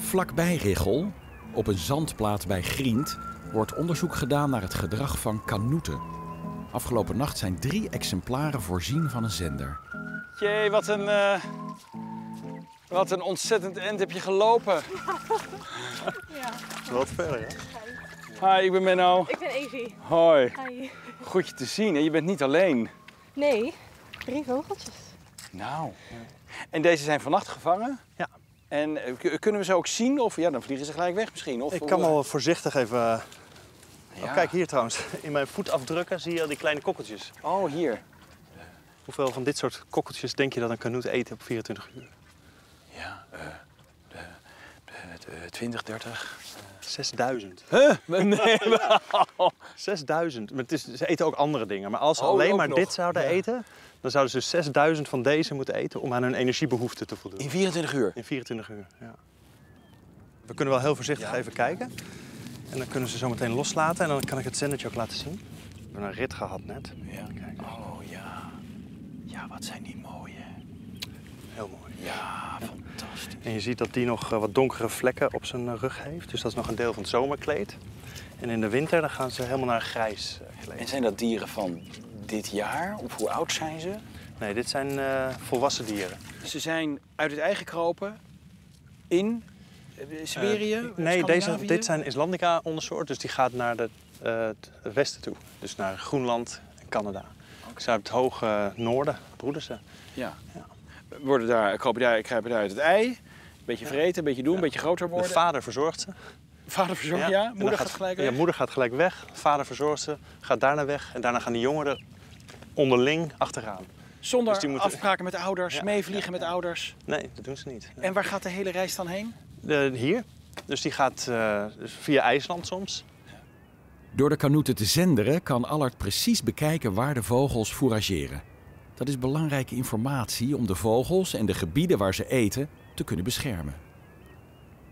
Vlakbij Richel, op een zandplaat bij Grient, wordt onderzoek gedaan naar het gedrag van kanoeten. Afgelopen nacht zijn 3 exemplaren voorzien van een zender. Jee, wat een ontzettend eind heb je gelopen. Ja. Wat verder, hè? Hi, ik ben Menno. Ik ben Evie. Hoi. Hi. Goed je te zien, hè? Je bent niet alleen. Nee, 3 vogeltjes. Nou. En deze zijn vannacht gevangen? Ja. En kunnen we ze ook zien? Of ja, dan vliegen ze gelijk weg misschien. Of, Ik kan wel voorzichtig even... Ja. Oh, kijk hier trouwens, in mijn voetafdrukken zie je al die kleine kokkeltjes. Oh, hier. Hoeveel van dit soort kokkeltjes denk je dat een kanoet eet op 24 uur? Ja, 20, 30. 6000. Huh? Nee. 6000. Maar ze eten ook andere dingen. Maar als ze Oh, alleen ook maar nog. dit zouden Ja. eten, dan zouden ze 6000 van deze moeten eten om aan hun energiebehoeften te voldoen. In 24 uur? In 24 uur, ja. We kunnen wel heel voorzichtig even kijken. En dan kunnen ze zo meteen loslaten en dan kan ik het zendertje ook laten zien. We hebben een rit gehad net. Ja. Kijk. Oh ja. Ja, wat zijn die mooi, hè? Heel mooi. Ja, fantastisch. En je ziet dat die nog wat donkere vlekken op zijn rug heeft. Dus dat is nog een deel van het zomerkleed. En in de winter dan gaan ze helemaal naar grijs kleed. En zijn dat dieren van dit jaar? Of hoe oud zijn ze? Nee, dit zijn volwassen dieren. Ze zijn uit het ei gekropen in Siberië? Nee, Scandinavië? dit zijn Islandica ondersoort. Dus die gaat naar het westen toe. Dus naar Groenland en Canada. Okay. Ze uit het hoge noorden broeden ze. Ja. Ja. Kruipen daar uit het ei. Een beetje vreten, een beetje doen, een beetje groter De worden. vader verzorgt ze. Vader verzorgt, ja. En dan Moeder gaat gelijk weg. Ja, moeder gaat gelijk weg. Vader verzorgt ze, gaat daarna weg. En daarna gaan de jongeren onderling achteraan. Zonder Dus die moeten... afspraken met ouders, Ja, meevliegen met ouders. Nee, dat doen ze niet. En waar gaat de hele reis dan heen? Hier. Dus die gaat dus via IJsland soms. Door de kanoeten te zenderen kan Allard precies bekijken waar de vogels fourageren. Dat is belangrijke informatie om de vogels en de gebieden waar ze eten te kunnen beschermen.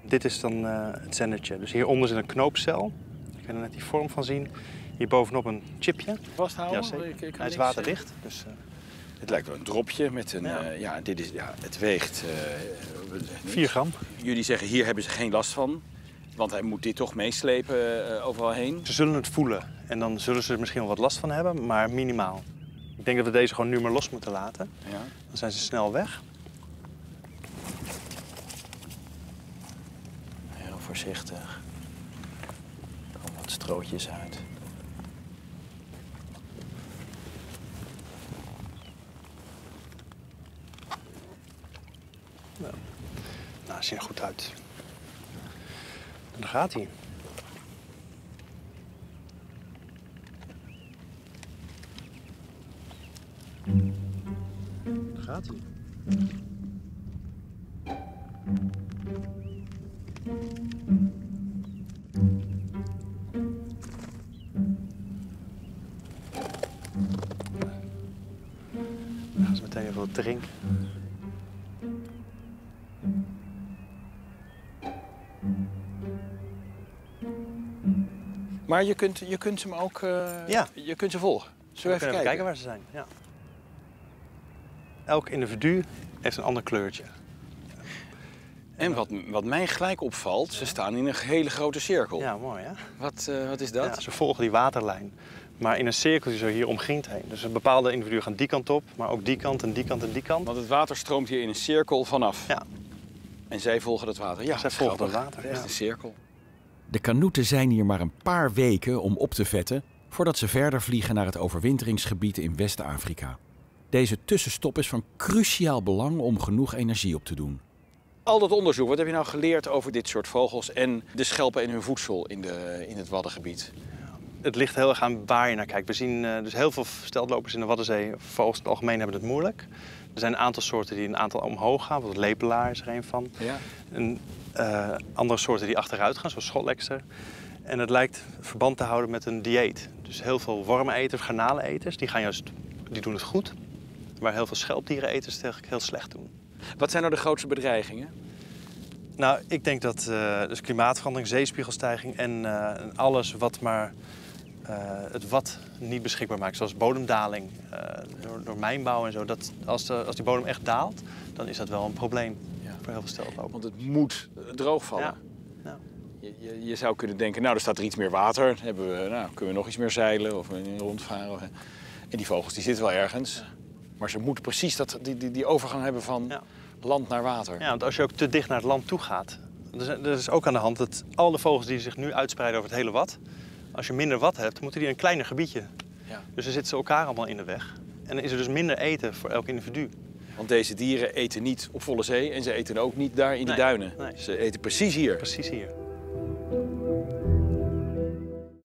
Dit is dan het zendertje. Dus hieronder zit een knoopcel. Je kan er net die vorm van zien. Hier bovenop een chipje. Vasthouden? Ja, zeker. Ik kan Hij is niks, waterdicht. Dus, Het lijkt wel een dropje met een... het weegt... 4 gram. Jullie zeggen, hier hebben ze geen last van. Want hij moet dit toch meeslepen overal heen. Ze zullen het voelen. En dan zullen ze er misschien wel wat last van hebben, maar minimaal. Ik denk dat we deze gewoon nu maar los moeten laten. Ja. Dan zijn ze snel weg. Heel voorzichtig. Er komen wat strootjes uit. Nou, ziet er goed uit. En daar gaat hij. Daar gaat hij. Dan gaan ze meteen even wat drinken. Maar je kunt ze hem ook... Ja. Je kunt ze volgen. Zullen we even kijken? waar ze zijn. Ja. Elk individu heeft een ander kleurtje. En wat mij gelijk opvalt, ze staan in een hele grote cirkel. Ja, mooi hè? Wat is dat? Ja, ze volgen die waterlijn. Maar in een cirkeltje zo hier omgringd heen. Dus een bepaalde individuen gaan die kant op, maar ook die kant en die kant en die kant. Want het water stroomt hier in een cirkel vanaf. Ja. En zij volgen het water. Ja, Zij volgen het grappig. water, Echt ja. een cirkel. De kanoeten zijn hier maar een paar weken om op te vetten voordat ze verder vliegen naar het overwinteringsgebied in West-Afrika. Deze tussenstop is van cruciaal belang om genoeg energie op te doen. Al dat onderzoek, wat heb je nou geleerd over dit soort vogels en de schelpen en hun voedsel in het Waddengebied? Het ligt heel erg aan waar je naar kijkt. We zien dus heel veel steltlopers in de Waddenzee, vogels in het algemeen hebben het moeilijk. Er zijn een aantal soorten die een aantal omhoog gaan, bijvoorbeeld lepelaar is er een van. Ja. En andere soorten die achteruit gaan, zoals schotlekster. En het lijkt verband te houden met een dieet. Dus heel veel wormeneters, garnaleneters, die doen het goed. Maar heel veel schelpdiereneters het eigenlijk heel slecht doen. Wat zijn nou de grootste bedreigingen? Nou, ik denk dat dus klimaatverandering, zeespiegelstijging en alles wat maar het wat niet beschikbaar maakt. Zoals bodemdaling, door mijnbouw en zo. Dat als die bodem echt daalt, dan is dat wel een probleem. Ja. voor heel veel steltlopen. Want het moet droog vallen. Ja. Ja. Je zou kunnen denken, nou, er staat er iets meer water. Kunnen we nog iets meer zeilen of rondvaren. En die vogels die zitten wel ergens. Ja. Maar ze moeten precies die overgang hebben van land naar water. Ja, want als je ook te dicht naar het land toe gaat... Er is ook aan de hand dat al de vogels die zich nu uitspreiden over het hele wad... als je minder wad hebt, moeten die in een kleiner gebiedje. Ja. Dus dan zitten ze elkaar allemaal in de weg. En dan is er dus minder eten voor elk individu. Want deze dieren eten niet op volle zee en ze eten ook niet daar in de duinen. Nee. Ze eten precies hier. Precies hier.